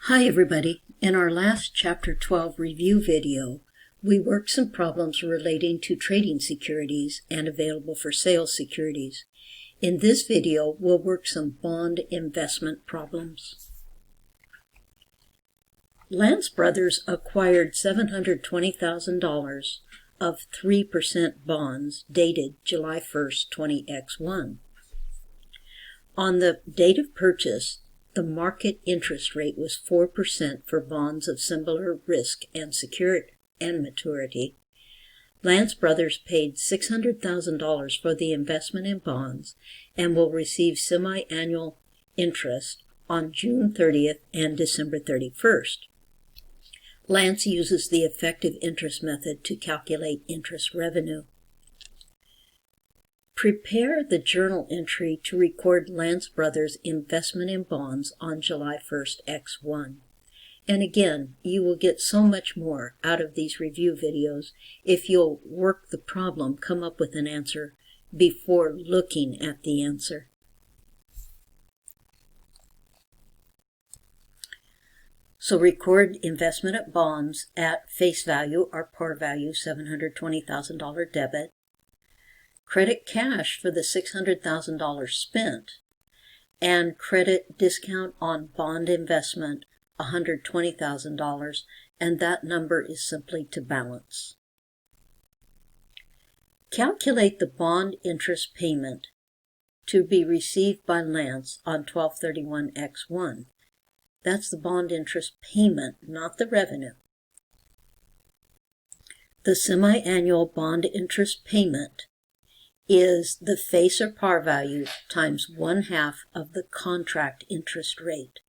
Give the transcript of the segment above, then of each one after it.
Hi everybody. In our last Chapter 12 review video, we worked some problems relating to trading securities and available for sale securities. In this video, we'll work some bond investment problems. Lance Brothers acquired $720,000 of 3% bonds dated July 1st, 20X1. On the date of purchase, the market interest rate was 4% for bonds of similar risk and security and maturity. Lance Brothers paid $600,000 for the investment in bonds and will receive semi-annual interest on June 30th and December 31st. Lance uses the effective interest method to calculate interest revenue. Prepare the journal entry to record Lance Brothers' investment in bonds on July 1st, X1. And again, you will get so much more out of these review videos if you'll work the problem, come up with an answer before looking at the answer. So record investment of bonds at face value or par value $720,000 debit. Credit cash for the $600,000 spent, and credit discount on bond investment $120,000, and that number is simply to balance. Calculate the bond interest payment to be received by Lance on 12/31/X1. That's the bond interest payment, not the revenue. The semi-annual bond interest payment is the face or par value times 1/2 of the contract interest rate.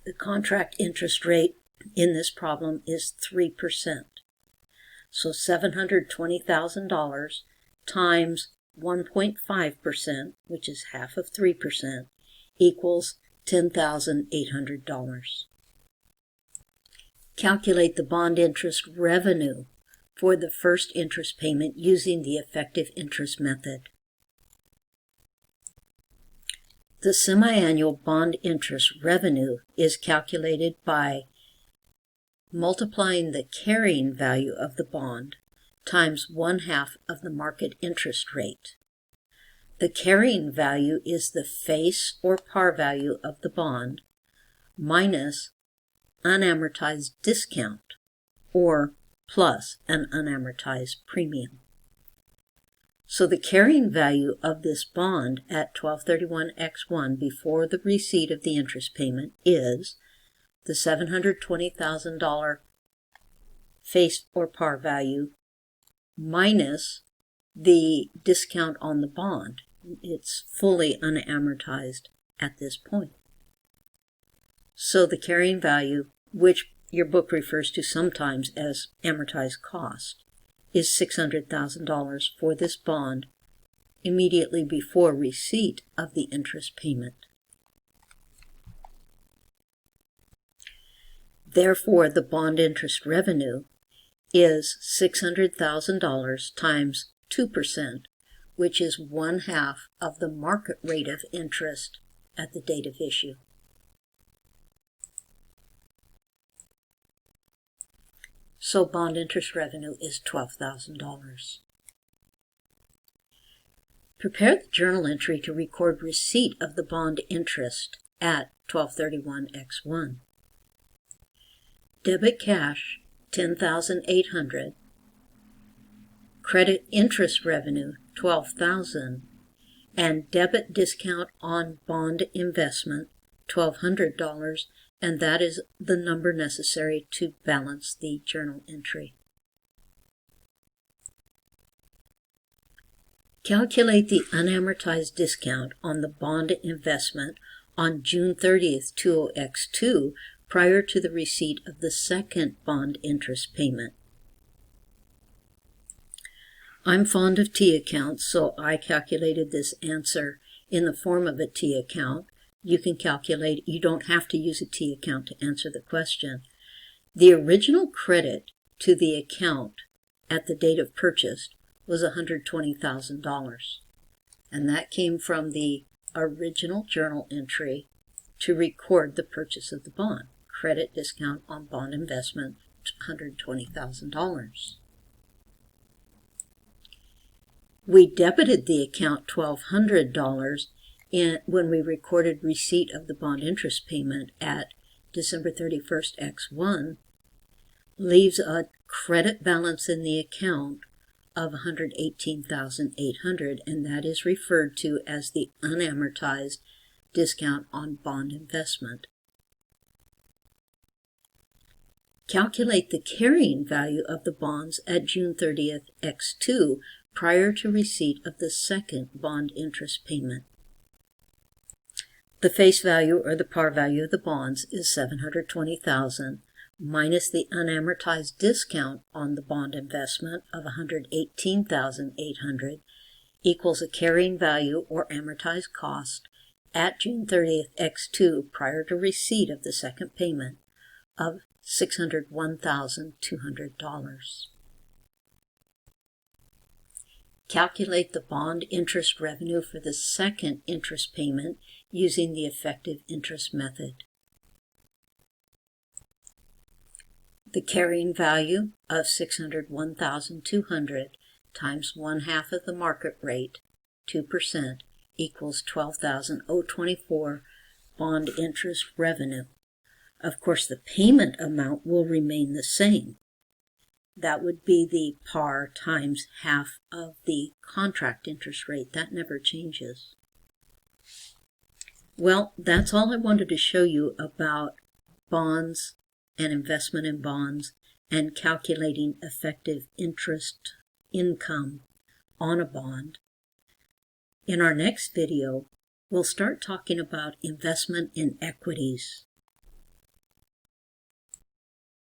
The contract interest rate in this problem is 3%. So $720,000 times 1.5%, which is half of 3%, equals $10,800. Calculate the bond interest revenue for the first interest payment using the effective interest method. The semi-annual bond interest revenue is calculated by multiplying the carrying value of the bond times 1/2 of the market interest rate. The carrying value is the face or par value of the bond minus unamortized discount or plus an unamortized premium. So the carrying value of this bond at 12/31/X1 before the receipt of the interest payment is the $720,000 face or par value minus the discount on the bond. It's fully unamortized at this point. So the carrying value, which your book refers to sometimes as amortized cost, is $600,000 for this bond immediately before receipt of the interest payment. Therefore, the bond interest revenue is $600,000 times 2%, which is 1/2 of the market rate of interest at the date of issue. So bond interest revenue is $12,000. Prepare the journal entry to record receipt of the bond interest at 12/31/X1. Debit cash $10,800, credit interest revenue $12,000, and debit discount on bond investment $1,200, and that is the number necessary to balance the journal entry. Calculate the unamortized discount on the bond investment on June 30th, 20X2 prior to the receipt of the second bond interest payment. I'm fond of T accounts, so I calculated this answer in the form of a T account. You can calculate, you don't have to use a T account to answer the question. The original credit to the account at the date of purchase was $120,000. And that came from the original journal entry to record the purchase of the bond. credit discount on bond investment, $120,000. We debited the account $1,200 when we recorded receipt of the bond interest payment at December 31st X1, leaves a credit balance in the account of $118,800, and that is referred to as the unamortized discount on bond investment. Calculate the carrying value of the bonds at June 30th X2 prior to receipt of the second bond interest payment. The face value or the par value of the bonds is $720,000 minus the unamortized discount on the bond investment of $118,800 equals a carrying value or amortized cost at June 30th X2 prior to receipt of the second payment of $601,200. Calculate the bond interest revenue for the second interest payment using the effective interest method. The carrying value of $601,200 times 1/2 of the market rate, 2%, equals $12,024 bond interest revenue. Of course, the payment amount will remain the same. That would be the par times half of the contract interest rate. That never changes. Well, that's all I wanted to show you about bonds and investment in bonds and calculating effective interest income on a bond. In our next video, we'll start talking about investment in equities.